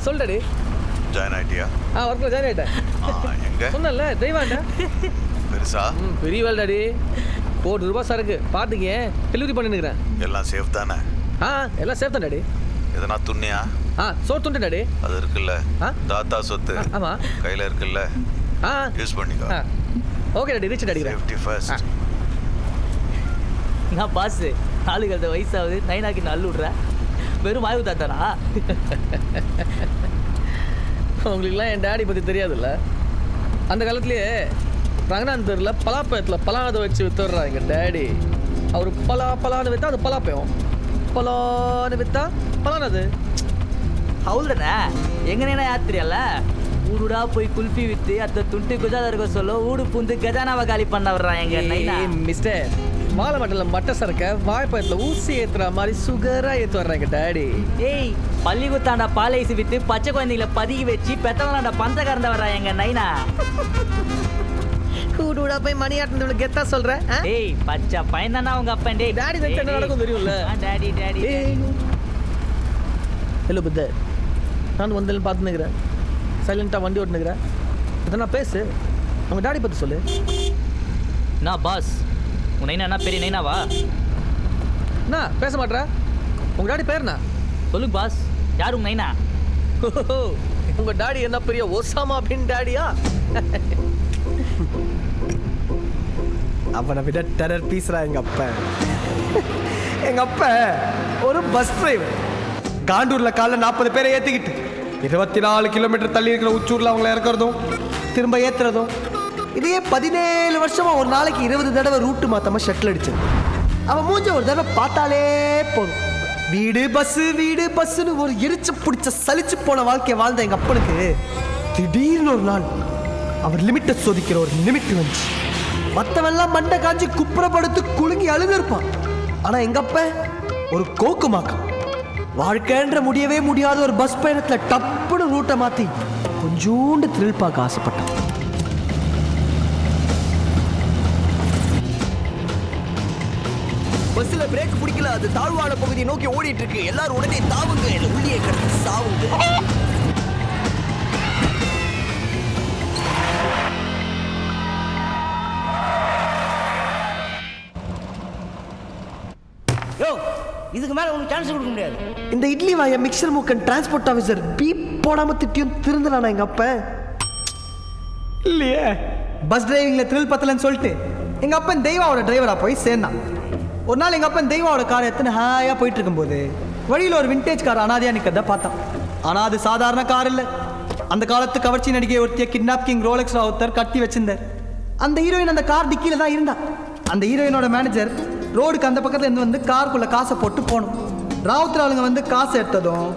சொல் daddy. Join ஆயிட்டியா? ஒர்க்கில் join ஆகிட்டேன். எங்க சொன்னல தெய்வாண்டா. பெருசா? பெரிய வேலை டாடி. ₹1,00,000 சரக்கு பார்த்துக்க டெலிவரி பண்ணினுக்கிறேன். எல்லாம் சேஃப் தானே? எல்லாம் சேஃப் தான் டாடி. எதனா துண்ணியா? சோறு துண்டு டாடி. அது இருக்குல்ல, தாத்தா சொத்து. ஆமாம், கையில் இருக்குல்ல, யூஸ் பண்ணிக்கோ. Okay daddy, reach daddy. Safety first. நான் பாஸ் ஆளுக்கு அந்த வயசாகுது, நைனாக்கு நல்லு விட்ற வெறும் வாய்வு தாத்தானா? உங்களுக்குலாம் என் டேடி பற்றி தெரியாதுல்ல. அந்த காலத்துலேயே ரங்கநாதன் தெருவில் பலாப்பழத்தில் பலாதை வச்சு வித்துடுறாங்க எங்கள் டேடி. அவர் பலான்னு விற்றா அது பலாப்பழம், பலான்னு விற்றா பலானது. அவ்வளோதானே. எங்கனேனா யார் தெரியல, ஊருடா போய் குல்ஃபி விற்று அந்த துண்டு குஜாதா இருக்க சொல்ல ஊடு பூந்து கஜானாவை காலி பண்ண வர்றான் எங்கள் நைனா. மிஸ்டர் வாழை மட்டத்தில் மட்டை சரக்க வாழைப்பழத்தில் ஊசி ஏற்றுற மாதிரி சுகராக ஏற்று வர்றாங்க டேடி. ஏய் பள்ளிக்குத்தாண்டா பாலைசி விற்று பச்சை குழந்தைகளை பதுக்கி வச்சு பெத்தவங்களாண்டா பந்த கறந்த வர்றா எங்க நைனா. கூடுடா போய் மணி ஆட்டினது கெத்தா சொல்கிறேன். ஏய் பச்சை பையன் தானே அவங்க அப்பன். டே டாடி என்ன நடக்கும் தெரியும்ல. டாடி டாடி ஹலோ புத்தர், நான் வந்தேன்னு பார்த்து நிற்கிறேன், சைலண்ட்டாக வண்டி ஓட்டுனுக்கிறேன். அதை நான் பேசு, அவங்க டாடி பற்றி சொல்லு. நான் பாஸ், உன் நைனா என்ன பெரிய நைனாவா? நான் பேச மாட்டேன். உங்கள் டாடி பேர்ண்ணா சொல்லுங்க பாஸ், யார் உங்க நைனா? உங்கள் டாடி என்ன பெரிய ஒசாமா பின் டாடியா? அவனை விட டெரர் பீஸ்ரா எங்கள் அப்பா. எங்கள் அப்பா ஒரு பஸ் டிரைவர். காண்டூரில் காலைல 40 பேரை ஏற்றிக்கிட்டு 24 கிலோமீட்டர் தள்ளி இருக்கிற உச்சூரில் அவங்கள இறக்குறதும் திரும்ப ஏற்றுறதும், இதையே 17 வருஷமா ஒரு நாளைக்கு 20 தடவை ரூட்டு மாத்தாம ஷட்டில் அடிச்சது. அவன் மூஞ்ச ஒரு தடவை பார்த்தாலே போதும். வீடு பஸ்ஸுன்னு ஒரு எரிச்சு பிடிச்ச சலிச்சு போன வாழ்க்கையை வாழ்ந்த எங்கள் அப்பனுக்கு திடீர்னு ஒரு நாள் அவர் லிமிட்டை சோதிக்கிற ஒரு லிமிட் வந்துச்சு. மற்றவெல்லாம் மண்டை காஞ்சி குப்புறப்படுத்து குலுங்கி அழுதுருப்பான். ஆனால் எங்கள் அப்ப ஒரு கோக்குமாக்கம். வாழ்க்கைன்ற முடியவே முடியாத ஒரு பஸ் பயணத்தில் டப்புன்னு ரூட்டை மாற்றி கொஞ்சோண்டு த்ரில் பார்க்க ஆசைப்பட்டான். பஸ்ஸில் பிரேக் பிடிக்கல, அது தாழ்வான பகுதியை நோக்கி ஓடிட்டு இருக்கு. எல்லாரும் உடனே தாவுங்க, உள்ளே கிடக்கு சாவுங்க. இதுக்கு மேல உங்களுக்கு சான்ஸ் கொடுக்க முடியாது. இந்த இட்லி வாய மிக்சர் மூக்கன் டிரான்ஸ்போர்ட் ஆஃபீஸர் பீப் போடாம திட்டியும் திருந்தலானா எங்க அப்ப இல்லையே. பஸ் டிரைவிங்ல த்ரில் பத்தலன்னு சொல்லிட்டு எங்க அப்பன் தெய்வாவோட டிரைவரா போய் சேர்ந்தான். ஒரு நாள் எங்க அப்பன் தெய்வாவோட காரை எத்தனை ஹாயா போயிட்டு இருக்கும்போது வழியில் ஒரு விண்டேஜ் கார் அனாதையா நிற்கிறத பார்த்தான். ஆனால் அது சாதாரண கார் இல்லை. அந்த காலத்து கவர்ச்சி நடிகை ஒருத்திய கிட்னாப் கிங் ரோலெக்ஸ் ராவுத்தர் கட்டி வச்சிருந்தார். அந்த ஹீரோயின் அந்த கார் டிக்கில தான் இருந்தா. அந்த ஹீரோயினோட மேனேஜர் ரோடுக்கு அந்த பக்கத்துல இருந்து வந்து காருக்குள்ள காசை போட்டு போகணும். ராவுத்தர் ஆளுங்க வந்து காசை எடுத்ததும்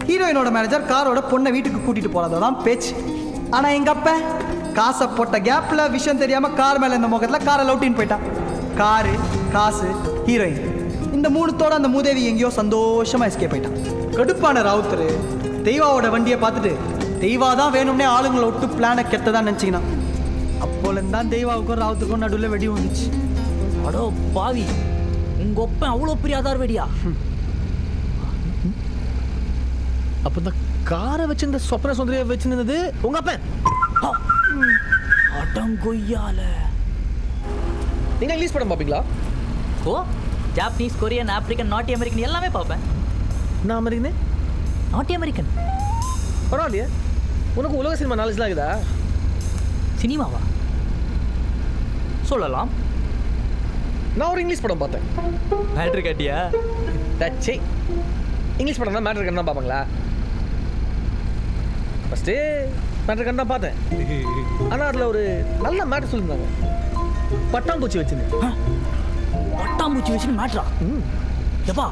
ஹீரோயினோட மேனேஜர் காரோட பொண்ணை வீட்டுக்கு கூட்டிட்டு போறதான் பேச்சு. ஆனா எங்க அப்ப காசை போட்ட கேப்ல விஷயம் தெரியாம கார் மேல இந்த முகத்துல காரை லவுட்டின்னு போயிட்டான். காரு, காசு, ஹீரோயின், இந்த மூணுத்தோட அந்த மூதேவி எங்கேயோ சந்தோஷமா எஸ்கேப் போயிட்டான். கடுப்பான ராவுத்தர் தெய்வாவோட வண்டியை பார்த்துட்டு தெய்வா தான் வேணும்னே ஆளுங்களை விட்டு பிளானை கெட்டதான் நினைச்சிங்கன்னா அப்போலேருந்து தான் தெய்வாவுக்கும் ராவுத்துக்கும் நடுவில் வெடி வந்துச்சு. அடோ பாவி, உங்க ஒப்பன் அவ்வளோ பெரிய ஆதார் வெடியா? அப்போ இந்த காரை வச்சு இந்த சொப்பன சுந்தரியை வச்சுருந்தது உங்க அப்பன்? அடங்கொய்யால. நீங்க இங்கிலீஷ் படம் பார்ப்பீங்களா? ஓ, ஜாப்பனீஸ், கொரியன், ஆப்பிரிக்கன், நாட்டி அமெரிக்கன் எல்லாமே பார்ப்பேன். நான் அமெரிக்கன். நாட்டி அமெரிக்கன் பரவாயில்லையே. உனக்கு உலக சினிமா நாலேஜ்லாம் இருக்குதா? சினிமாவா? சொல்லலாம். நான் ஒரு இங்கிலீஷ் படம் பார்த்தேன். மேட்ரு காட்டியா? டச்சே. இங்கிலீஷ் படம் தான் மேட்ரு கண்டு தான் பார்ப்பாங்களா? ஃபஸ்ட்டு மேட்ரு கண்டு தான் பார்த்தேன். ஆனால் அதில் ஒரு நல்ல மேட்ரு சொல்லியிருந்தாங்க. பட்டாம்பூச்சி வச்சுன்னு. பட்டாம்பூச்சி வச்சுன்னு மேட்ரா? எப்பா,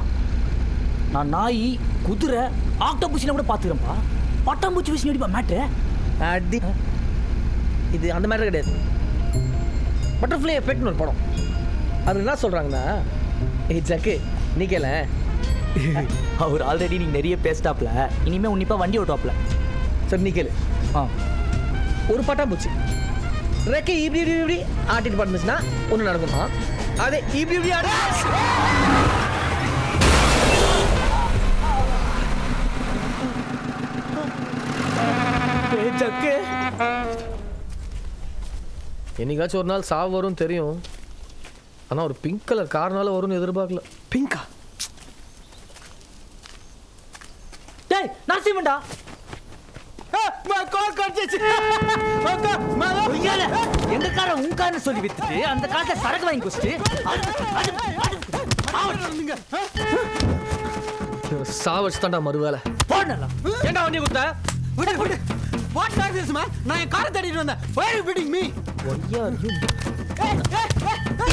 நான் நாய், குதிரை, ஆக்டோபூச்சில கூட பார்த்துக்கிறேன்ப்பா. பட்டாம்பூச்சி வச்சு நடிப்பா மேட்ரு? அடி, இது அந்த மேட்ரு கிடையாது. பட்டர்ஃப்ளை எஃபெக்ட்னு ஒரு படம். அது என்ன சொல்கிறாங்கன்னா, ஏய் ஜக்கு நீ கேள, அவர் ஆல்ரெடி நீங்கள் நிறைய பேசிட்டாப்ல, இனிமேல் உன்னிப்பா வண்டி ஓட்டுவாப்ல. சரி நீ கேளு. ஒரு பட்டாம்பூச்சி ரெக்கை இப்படி இப்படி இப்படி ஆட்டிட்டு பார்த்துச்சுன்னா ஒன்று நடக்குமா? அதே இப்படி இப்படி ஆட ஜக்கு. என்னைக்காச்சும் ஒரு நாள் சாவு வரும்னு தெரியும், ஆனால் ஒரு பிங்க் கலர் கார்னால வரும்னு எதிர்பார்க்கல. பிங்கா? டேய் நரசிம்மன்டா. எங்க கார உன் காரன்னு சொல்லி வித்துட்டு அந்த காலத்தை சரக்கு வாங்கி குடிச்சிட்டு சாவச்சு தாண்டா மறுவேலை. போடலாம். ஏன்டா வண்டி கொடுத்த? விடு விடு. What are this man? நான் என் காரை தேடிட்டு வந்தேன். why are you beating me?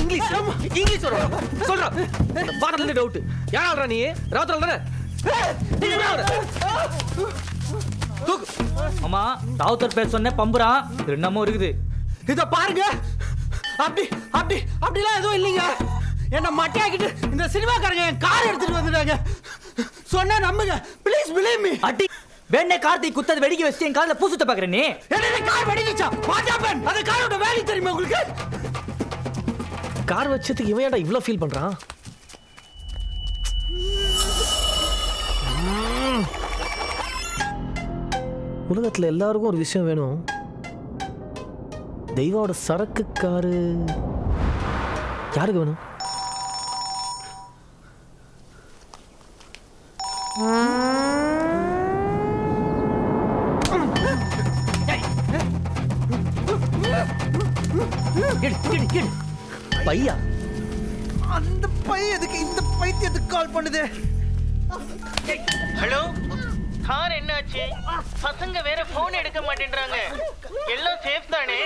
English English சொல்றா. பாடத்துல டவுட். யாரா நீ? ராவுத்தர் தானே? ஆமா ராவுத்தர் பேர் சொன்ன பம்புறான். என்னமோ இருக்குது. இத பாருங்க. அப்படி அப்படி அப்படிலாம் எதுவும் இல்லைங்க. என்ன மட்டையாக்கிட்டு இந்த சினிமாக்காரங்க என் கார் எடுத்துட்டு வந்துட்டாங்க. சொன்னா நம்புங்க. Please believe me. அடி வேணே கார்த்திக் குத்தது வெடிக்க வச்சு என் காலில் பூசுத்த பாக்குற நீ. என்ன கார் வெடிச்சா? What happen? அந்த காரோட வேல்யூ தெரியுமா உங்களுக்கு? கார் வச்சதுக்கு இவன் ஏன்டா இவ்வளோ ஃபீல் பண்றான்? உலகத்துல எல்லாருக்கும் ஒரு விஷயம் வேணும். தெய்வாவோட சரக்கு காரு யாருக்கு வேணும்? பையா அந்த பையன் எதுக்கு இந்த பைத்தியத்துக்கு கால் பண்ணுது? ஹலோ, கார் என்னாச்சு? பசங்க வேற போன் எடுக்க மாட்டேன்றாங்க. எல்லாம் சேஃப் தானே?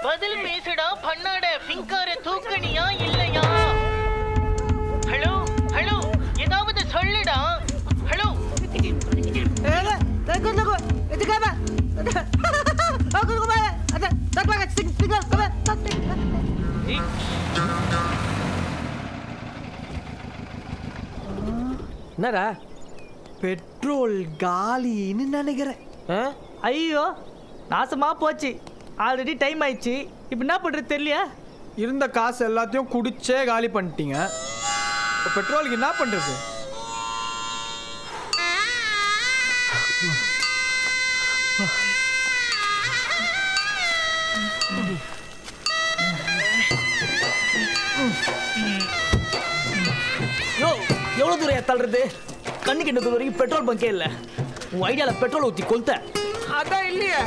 பதில் பேசுடா பண்ணாட. பிங்க் காரை தூக்கணியா இல்லையா? ஹலோ ஹலோ, ஏதாவது சொல்லுடா. ஹலோ என்னடா? பெட்ரோல் காலின்னு நினைக்கிறேன். ஐயோ நாசமா போச்சு. ஆல்ரெடி டைம் ஆயிடுச்சு. இப்போ என்ன பண்றது தெரியலையா? இருந்த காசு எல்லாத்தையும் குடிச்சே காலி பண்ணிட்டீங்க. இப்போ பெட்ரோலுக்கு என்ன பண்றது? யோ எவ்வளவு தூரம் தள்ளுறது? கண்ணு கிட்ட தூரம் வரைக்கும் பெட்ரோல் பங்கே இல்லை. உன் ஐடியால பெட்ரோல் ஊற்றி கொளுத்த. அதான் இல்லையே.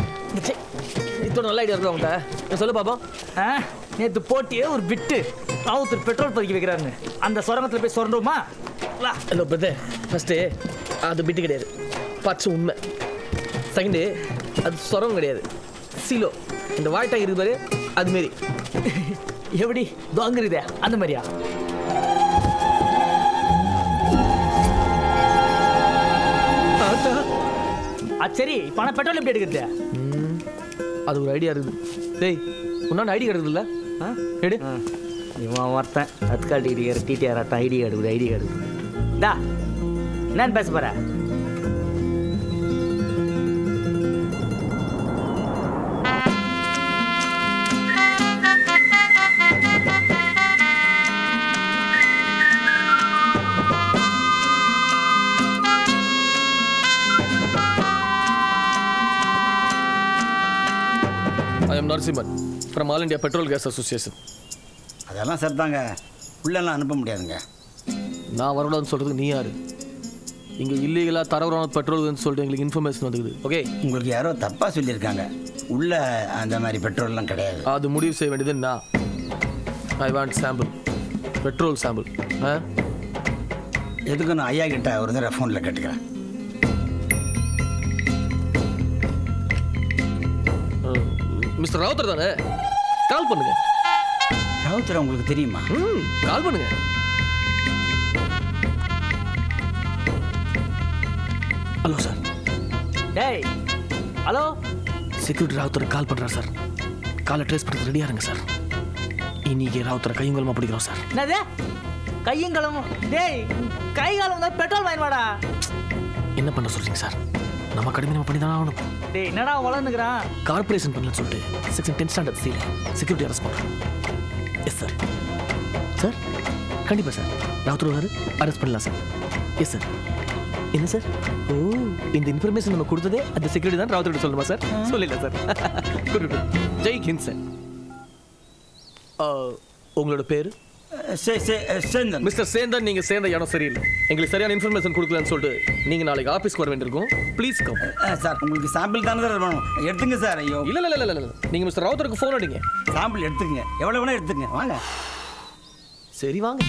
இத்தனை நல்ல ஐடியா இருக்கு உங்கள்கிட்ட. சொல்லு பாப்போம். நேற்று போட்டியே ஒரு பிட்டு ராவுத்தர் பெட்ரோல் பதுக்கி வைக்கிறாருன்னு அந்த சுரங்கத்தில் போய் சொல்றோமா? ஹலோ பிரதர், ஃபர்ஸ்ட்டு அது பிட்டு கிடையாது, பச்சை உண்மை. செகண்டு அது சொரம் கிடையாது, சீலோ. இந்த வாய்ட்டாக இருக்குது பாரு, அதுமாரி. எப்படி வாங்குறதே அந்த மாதிரியா? சரி பணம் பெட்ரோல் எப்படி எடுக்கிறது? அது ஒரு ஐடியா இருக்குது. டேய் உன்னாண்ட ஐடி கார்டு இல்லை? எடு. இவன் ஒருத்தன் தற்கால் டிகிரி கார்டு டிடிஆர் ஆட்டம் ஐடி கார்டு ஐடி கார்டு. டா என்னன்னு பேச போற? I am Narasimhan from All India Petrol Gas Association. அதெல்லாம் சார் தாங்க, உள்ளெல்லாம் அனுப்ப முடியாதுங்க. நான் வரக்கூடாதுன்னு சொல்கிறதுக்கு நீ யார்? இங்கே இல்லீகலாக தரவரான பெட்ரோல்னு சொல்லிட்டு எங்களுக்கு இன்ஃபர்மேஷன் வந்துக்குது. ஓகே, உங்களுக்கு யாரோ தப்பாக சொல்லியிருக்காங்க. உள்ள அந்த மாதிரி பெட்ரோல்லாம் கிடையாது. அது முடிவு செய்ய வேண்டியது நான். I want sample, petrol sample. எதுக்கு நான் ஐயா கிட்ட ஒரு தடவை ஃபோனில் கேட்டுக்கிறேன். மிஸ்டர் ராவுத்தர் தானே? கால் பண்ணுங்க. ராவுத்தர் உங்களுக்கு தெரியுமா? கால் பண்ணுங்க. Hello sir. டேய் ஹலோ, செக்யூரிட்டி ராவுத்தர் கால் பண்ணுறாரு சார். காலை ட்ரேஸ் பண்ணுறது ரெடியாக இருங்க சார். இன்னைக்கு ராவுத்தரை கையங்கலமாக பிடிக்கிறோம் சார். என்னது கையங்கலம்? டேய் கை காலம் தான் பெட்ரோல் வாங்கி வாடா. என்ன பண்ண சொல்றீங்க சார்? நம்ம கடுமை நம்ம பண்ணி தானே ஆகணும். டேய் என்னடா வளர்ந்துக்கிறான்? கார்பரேஷன் பண்ணலன்னு சொல்லிட்டு செக்ஷன் 10 ஸ்டாண்டர்ட் சீல செக்யூரிட்டி அரெஸ்ட் பண்ணுறோம். Yes sir. சார் கண்டிப்பாக சார். ராவுத்தர் அரெஸ்ட் பண்ணலாம் சார். Yes sir. என்ன சார்? ஓ, இந்த இன்ஃபர்மேஷன் நம்ம கொடுத்ததே அந்த செக்யூரிட்டி தான் ராவுத்தர்கிட்ட சொல்லணுமா சார்? சொல்லிடலாம் sir. Good good. Jai Hind sir. உங்களோட பேர்? சேந்தன். மிஸ்டர் சேந்தன், நீங்க சேர்ந்த இடம் சரியில்லை. எங்களுக்கு சரியான இன்ஃபர்மேஷன் கொடுக்கலன்னு சொல்லிட்டு நீங்க நாளைக்கு ஆபீஸ்க்கு வர வேண்டியிருக்கும். Please come. சார் உங்களுக்கு சாம்பிள் தானே சார் வேணும், எடுத்துங்க சார். ஐயோ இல்ல இல்ல இல்ல இல்ல, நீங்க மிஸ்டர் ராவுத்தருக்கு ஃபோன் அடிங்க. சாம்பிள் எடுத்துங்க, எவ்வளோ வேணா எடுத்துங்க, வாங்க. சரி வாங்க.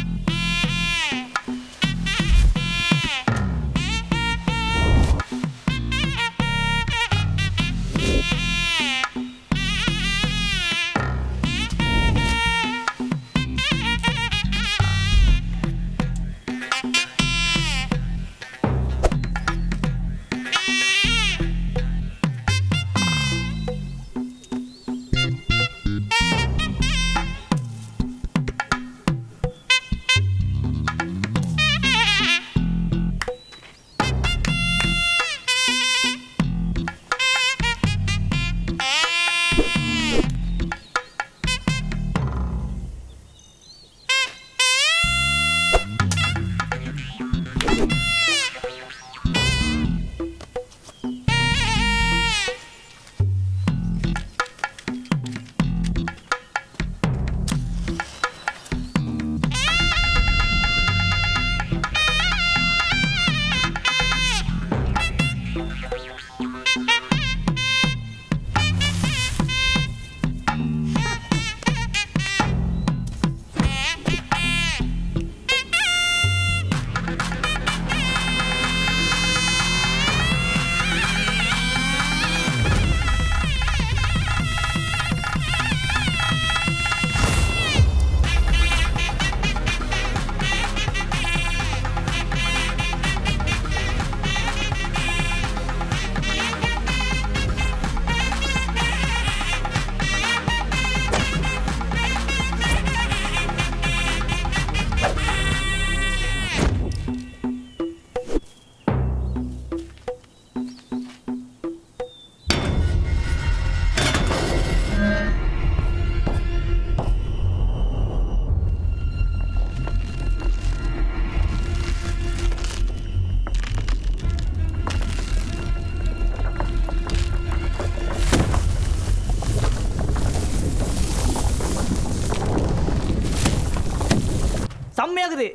செம்மையாகுது.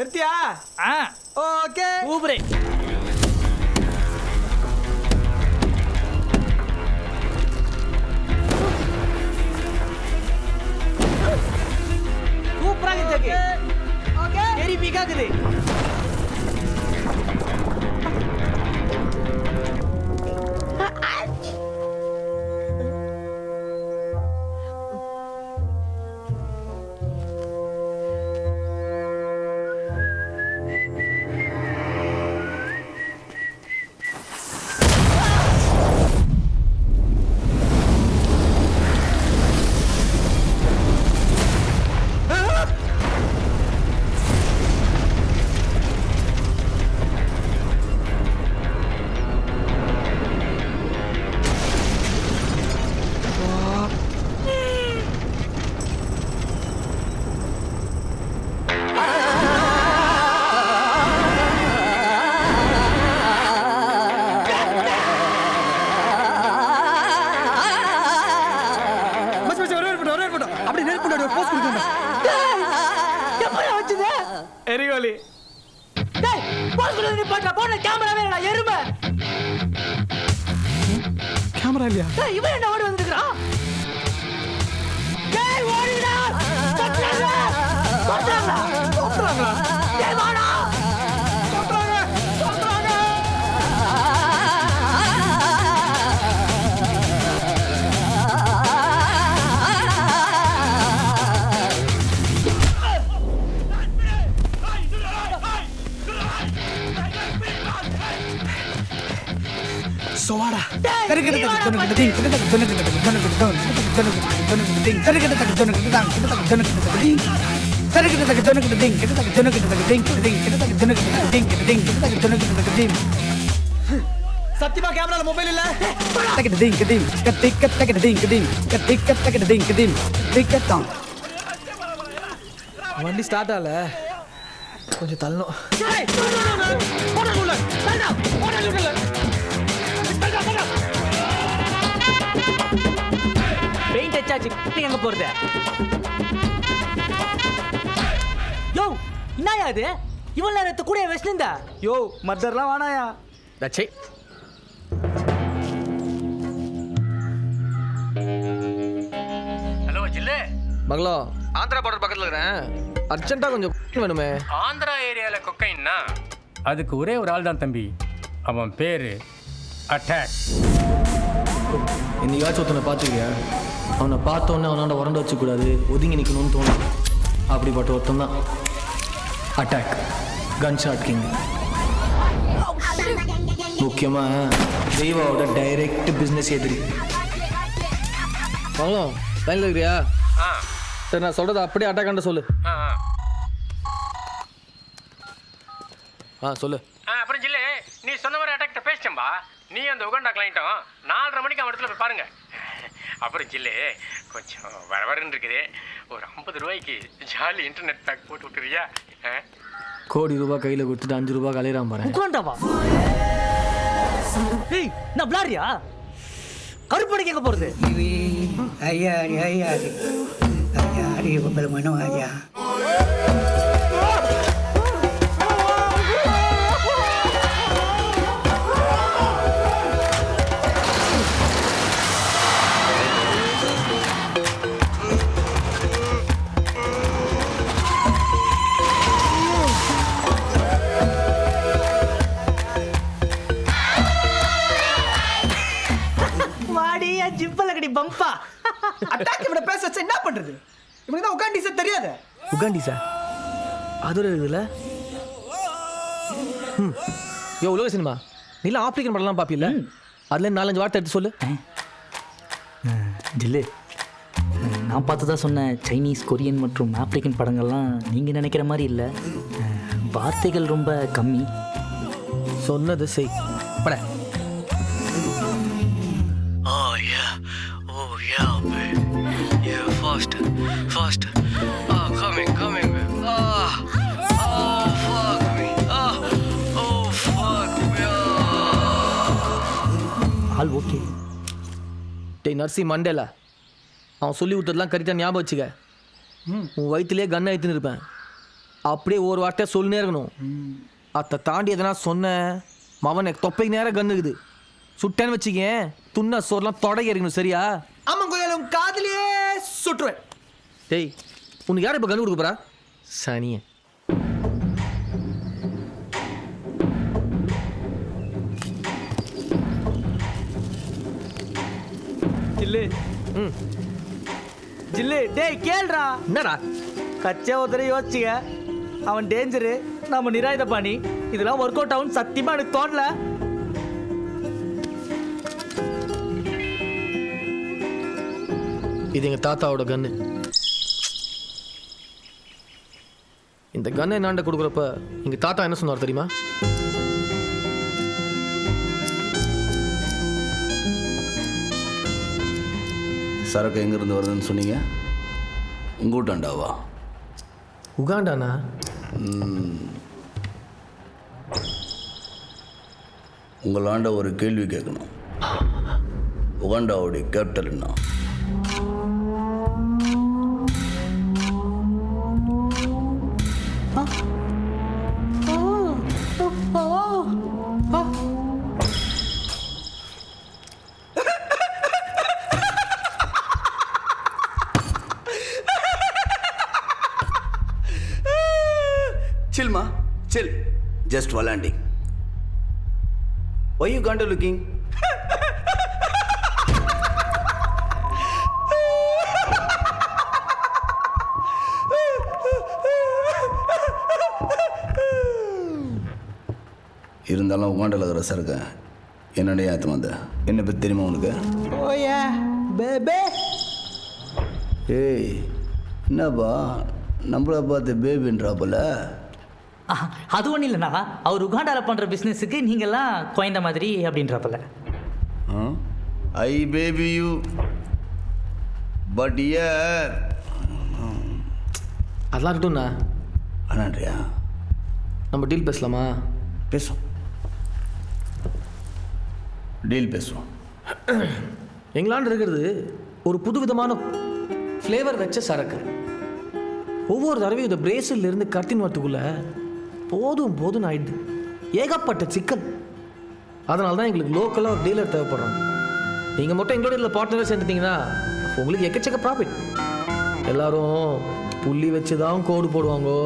எடுத்தியா? ஓகே, ஊபரே. சூப்பராக இருக்கு. ஓகே, வெரி பிக் ஆகுது. எரிகோலி. டேய், போன் குள்ள நீ பாட்டா போன் கேமரா வேறடா எருமை. கேமரா இல்லையா? டேய், இவன் என்ன ஓடி வந்துக்கறான்? டேய், ஓடிடா. தொட்றாங்க. டேய், வாடா. சோவாடா. சத்தியமா கேமரால மொபைல் இல்ல. வண்டி ஸ்டார்ட் ஆகல. கொஞ்சம் தள்ளணும். பெயிண்ட் அடிச்சாச்சு, நீ எங்க போறது? யோ, என்னயா இது? இவன் நேரத்தை கூட வச்சிருந்தா? யோ, மத்தர்லாம் வேணாயா? டச்சே. ஹலோ ஜில்லே. மகளோ, ஆந்திரா பார்டர் பக்கத்தில் இருக்கிறேன். அர்ஜென்ட்டாக கொஞ்சம் வேணுமே. ஆந்திரா ஏரியாவில் கொக்கைன்னா அதுக்கு ஒரே ஒரு ஆள் தான் தம்பி. அவன் பேர் அட்டாக். இன்னைக்காச்சும் ஒருத்தனை பார்த்துக்கியா? அவனை பார்த்தோன்னே அவனோட உரண்டு வச்சுக்கூடாது, ஒதுங்கி நிற்கணும்னு தோணும். அப்படிப்பட்ட ஒருத்தன் தான் அட்டாக், கன் ஷாட் கிங். முக்கியமாக தெய்வாவோட டைரக்ட் பிஸ்னஸ் எதிரி. மகளோ, லைனில் இருக்கிறியா? சரி, நான் சொல்கிறது அப்படியே அட்டாக்காண்ட சொல்லு. சொல்லு. அப்புறம் ஜில்லே, நீ சொன்ன மாதிரி அட்டாக்ட பேசிட்டேன்பா. நீ அந்த உகண்டா கிளைண்ட்டும் 4:30 மணிக்கு அவன் இடத்துல போய் பாருங்க. அப்புறம் ஜில்லே, கொஞ்சம் வரவரன்னு இருக்குது. ஒரு 50 ரூபாய்க்கு ஜாலி இன்டர்நெட் பேக் போட்டு விட்டுறியா? கோடி ரூபாய் கையில் கொடுத்துட்டு 5 ரூபாய் கலையிறான் பாரு. உட்காண்டாவா? ஏய், நான் விளாடுறியா? கருப்படி கேட்க போறது. ஐயா உங்களை மனம் ஐயா. வாடியா ஜிப்பலகடி பம்பா. அட்டாக் இவனை பேச வச்சா என்ன பண்றது? இவனுக்கு தான் உகாண்டிஸே தெரியாது. உகாண்டிஸா? அது ஒரு இதுல உலக சினிமா நீல ஆப்பிரிக்கன் படம்லாம் பார்ப்பீல்ல? அதுல 4-5 வார்த்தை எடுத்து சொல்லு. ஜில்லு, நான் பார்த்ததா சொன்ன சைனீஸ், கொரியன் மற்றும் ஆப்பிரிக்கன் படங்கள்லாம் நீங்கள் நினைக்கிற மாதிரி இல்லை. வார்த்தைகள் ரொம்ப கம்மி. சொன்னது செய் பட. All okay. டேய் நர்சி மண்டேலா, அவன் சொல்லி விட்டதெல்லாம் கரெக்டாக ஞாபகம் வச்சுக்க. உன் வயிற்றுலேயே கன் ஆயிட்டுன்னு இருப்பேன். அப்படியே ஒரு வார்த்தையாக சொல்லினே இருக்கணும். அதை தாண்டி எதனா சொன்ன மவன் எனக்கு தொப்பைக்கு நேரம் கன் இருக்குது. சுட்டேன்னு வச்சுக்கேன், துண்ணா சோறுலாம் தொடங்கி இருக்கணும். சரியா? ஆமாம் கோயில், உன் காதலியே சுட்டுருவேன். டேய், உனக்கு யார் இப்போ கன் கொடுக்க போறா? சனிய. ஜில்லு, ஜில்லு, டேய் கேள்றா. என்னடா? கச்சா ஒருத்தரை யோசிச்சுக்க. அவன் டேஞ்சரு, நம்ம நிராயுத பாணி. இதெல்லாம் ஒர்க் அவுட் ஆகும் சத்தியமா எனக்கு தோணல. இது எங்க தாத்தாவோட கன்னு. இந்த கன்னை என்னாண்ட கொடுக்குறப்ப எங்க தாத்தா என்ன சொன்னார் தெரியுமா? சரக்கு எங்கேருந்து வருதுன்னு சொன்னீங்க? உங்கூட்டாண்டாவா? உகாண்டானா? உங்களாண்ட ஒரு கேள்வி கேட்கணும். உகாண்டாவுடைய கேபிட்டல் என்ன? Chill, ma. Chill. Just volunteering. Why you Uganda looking? இருந்தாலும் உகாண்டில் இருக்கிற சரக்கு என்னடைய ஏற்ற வந்த என்ன பற்றி தெரியுமா உனக்கு? ஓயா பேபே. ஏய், என்னப்பா நம்மளை பார்த்து பேபின்றாப்புல? அது ஒன்றும் இல்லைண்ணா, அவர் உகாண்டாவில் பண்ணுற பிஸ்னஸுக்கு நீங்கள்லாம் குழந்த மாதிரி அப்படின்றப்பல. ஐ பேபி யூ பட் அதெல்லாம் இருக்கட்டும்ண்ணா. அண்ணாண்டியா நம்ம டீல் பேசலாமா? பேசுவோம், டீல் பேசுவோம். எங்களாண்டு இருக்கிறது ஒரு புதுவிதமான ஃப்ளேவர் வச்ச சரக்கு. ஒவ்வொரு தடவையும் இந்த பிரேசிலிருந்து கத்தின் வரத்துக்குள்ள போதும் போதும்னு ஆயிடுது. ஏகப்பட்ட சிக்கல். அதனால தான் எங்களுக்கு லோக்கலாக ஒரு டீலர் தேவைப்படுறாங்க. நீங்கள் மட்டும் எங்களோட இதில் பார்ட்னராக சேர்ந்துட்டீங்கன்னா உங்களுக்கு எக்கச்சக்க ப்ராஃபிட். எல்லாரும் புள்ளி வச்சு தான் கோடு போடுவாங்கோ.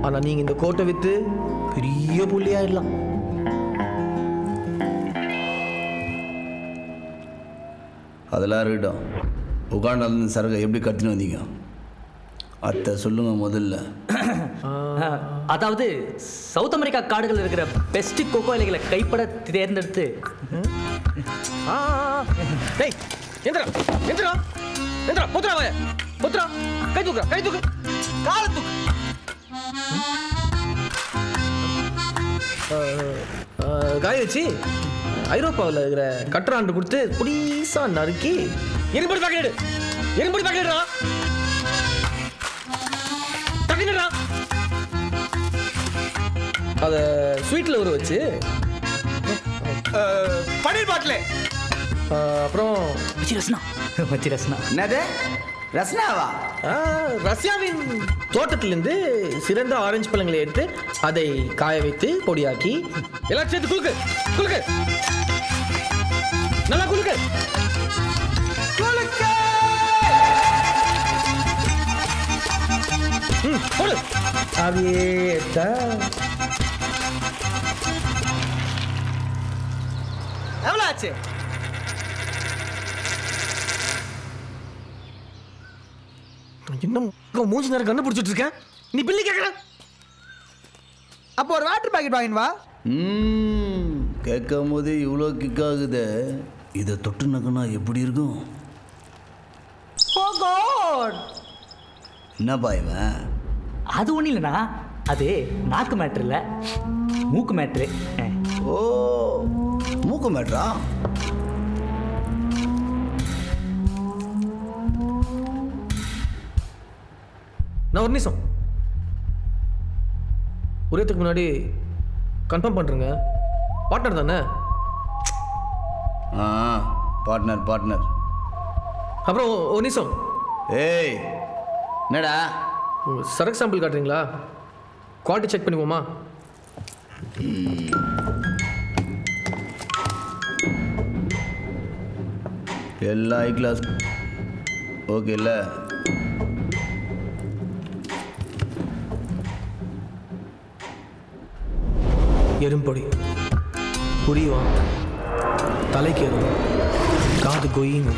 ஆனால் நீங்கள் இந்த கோட்டை விற்று பெரிய புள்ளியாயிடலாம். அதெல்லாம் இருக்கட்டும். உகாண்டாலேருந்து சரகை எப்படி கட்டின்னு வந்தீங்க அத்தை சொல்லுங்க முதல்ல. அதாவது சவுத் அமெரிக்கா காடுகள் இருக்கிற பெஸ்ட் கொக்கோ இலைகளை கைப்பட தேர்ந்தெடுத்து. டேய் எந்திரா எந்திரா எந்திரா பொத்துரா வாய பொத்துரா கை தூக்குறா கை தூக்கு காலை தூக்கு. காய வச்சு ஐரோப்பாவில் இருக்கிற கட்டராண்டு கொடுத்து புடிசா நறுக்கி இரும்படி பாக்கெட் இரும்படி பாக்கெட்ரா டக்குனுடா அதை ஸ்வீட்டில் ஊற வச்சு பன்னீர் பாட்டில் அப்புறம் வச்சி ரசனா என்னது ரஸ்னாவா? ரஷ்யாவின் தோட்டத்திலிருந்து சிறந்த ஆரஞ்சு பழங்களை எடுத்து அதை காய வைத்து பொடியாக்கி எல்லாம் சேர்த்து குலுக்கு குலுக்கு நல்லா குலுக்கு குலுக்கு. போடு அப்படியே எவ்வளோ ஆச்சு? இன்னும் மூஞ்சி நேரம் கண்ணு பிடிச்சிட்டு இருக்கேன். நீ பில்லி கேட்கற? அப்போ ஒரு வாட்டர் பாக்கெட் வாங்கின்னு வா. கேட்கும் போது இவ்வளோ கிக் ஆகுது. இதை தொட்டு நக்குனா எப்படி இருக்கும்? Oh God! என்னப்பா இவன்? அது ஒன்றும் இல்லைண்ணா, அது நாக்கு மேட்ரு இல்லை, மூக்கு மேட்ரு. ஓ மூக்கு மேட்ரா? நான் ஒரு நிமிஷம் ஒரேத்துக்கு முன்னாடி கன்ஃபார்ம் பண்ணுறேங்க. பார்ட்னர் தானே? Partner partner. அப்புறம் ஒரு நிமிஷம். ஏய் என்னடா சரக்கு சாம்பிள் காட்டுறீங்களா? குவாலிட்டி செக் பண்ணிப்போமா? எல்லாம் ஹை கிளாஸ். ஓகே இல்லை? எறும்பொடி புரியும், தலைக்கு எறும், காது கொய்யும்,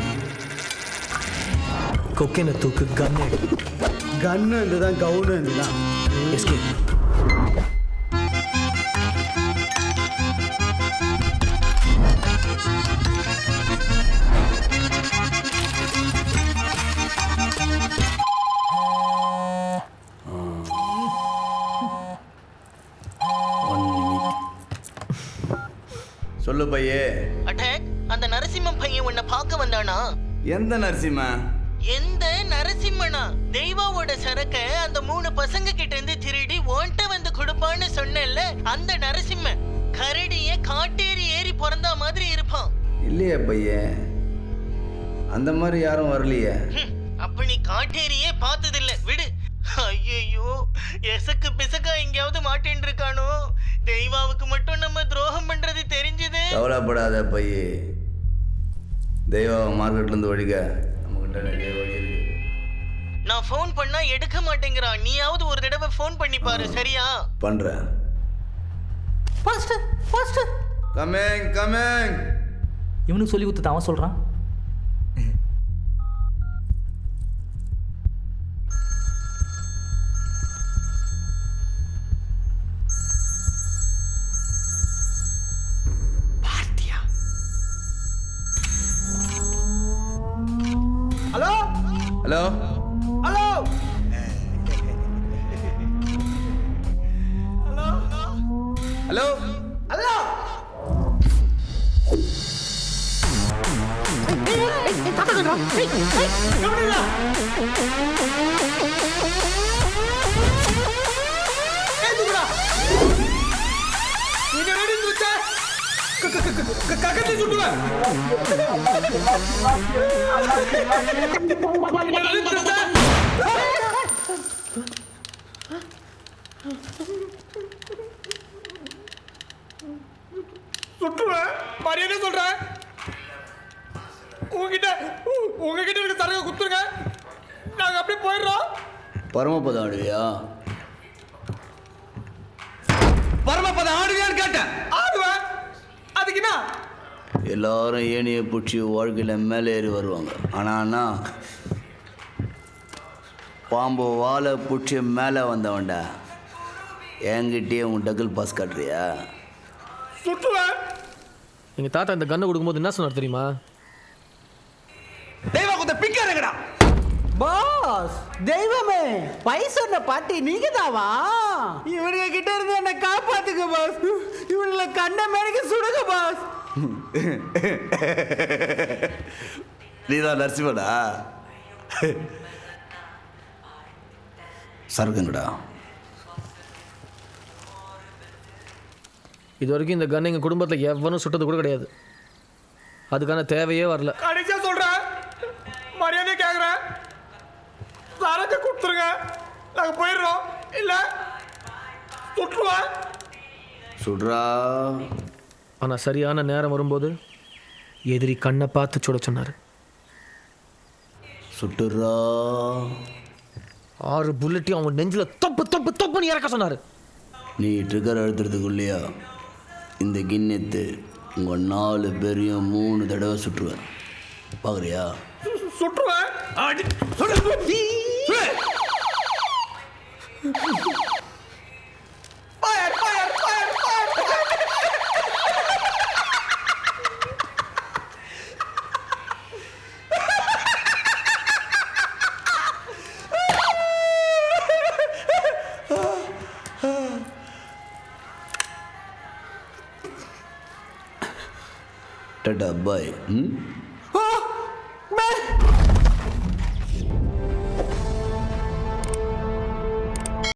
கொக்கின தூக்கு கன்னு கன்னு இருந்துதான் கவுனு இருந்துதான். எஸ்கேப். சொல்லு பையே. அட்டாக், அந்த நரசிம்மன் பையன் உன்னை பார்க்க வந்தானா? எந்த நரசிம்மா? எந்த நரசிம்மனா? தெய்வாவோட சரக்க அந்த 3 பசங்க கிட்ட இருந்து திருடி ஓன்ட்ட வந்து கொடுப்பான்னு சொன்னேன்ல, அந்த நரசிம்மன். கரடிய காட்டேரி ஏறி பிறந்தா மாதிரி இருப்பான். இல்லையே பையே, அந்த மாதிரி யாரும் வரலையே. அப்ப நீ காட்டேரியே பார்த்ததில்ல, விடு. ஐயோ, எசக்கு பிசக்கா எங்கேயாவது மாட்டின்னு இருக்கானோ? தெய்வாவுக்கு மட்டும் நம்ம துரோகம் பண்றது தெரிஞ்சது. கவலைப்படாத பையே, தெய்வா மார்க்கெட்லேருந்து ஒழிக்க நம்மகிட்ட நிறைய வழி இருக்கு. நான் ஃபோன் பண்ணா எடுக்க மாட்டேங்கிறான். நீயாவது ஒரு தடவை ஃபோன் பண்ணி பாரு, சரியா? பண்றேன். Coming coming. இவனுக்கு சொல்லி கொடுத்து அவன் சொல்கிறான். Hello hello hello hello hello. கக்கத்தை சுட்டுவேன். சுட்டுவேன். மரியாதை சொல்றேன். உங்ககிட்ட இருக்க சரக குத்துருங்க. நாங்க அப்படியே போயிடுறோம். பரமபதம் ஆடுவியா? பரமபதம் ஆடுவியான்னு கேட்டேன். ஆடுவேன். அதுக்கு என்ன? எல்லாரும் ஏணியை பிடிச்சி வாழ்க்கையில் மேலே ஏறி வருவாங்க. ஆனால் அண்ணா பாம்பு வாழை பிடிச்சி மேலே வந்தவன்டா. என்கிட்டயே உன் டக்குல் பாஸ் காட்டுறியா? சுட்டுவேன். எங்கள் தாத்தா இந்த கன்னை கொடுக்கும்போது என்ன சொன்னார் தெரியுமா? தெய்வா கொஞ்சம் பிக்காருங்கடா. பாஸ், தெய்வமே, பைசன பாட்டி நீங்க தாவா? இவனுங்க கிட்ட இருந்து என்ன காப்பாத்துங்க பாஸ். இவனுல கண்ண மேடைக்கு சுடுங்க பாஸ். நீதான் நரசிம்மடா. சருக்குங்கடா. இது வரைக்கும் இந்த கன் எங்கள் குடும்பத்தில் எவனும் சுட்டது கூட கிடையாது. அதுக்கான தேவையே வரல. கடைசியா சொல்றேன், மரியாதை கேக்குறேன். சரக்கு கொடுத்துருங்க, நாங்க போயிடுறோம். இல்ல சுட்டுருவேன். சுட்ரா. ஆனால் சரியான நேரம் வரும்போது எதிரி கண்ணை பார்த்து சுட சொன்னார். சுட்டுறா. 6 புல்லட்டையும் அவன் நெஞ்சில் தொப்பு தொப்பு தொப்புன்னு இறக்க சொன்னார். நீ ட்ரிகர் அழுத்துறதுக்குள்ளேயா இந்த கிண்ணத்து உங்கள் 4 பேரையும் 3 தடவை சுட்டுருவேன். பார்க்குறியா? சுட்டுருவேன். டாடா பாய்.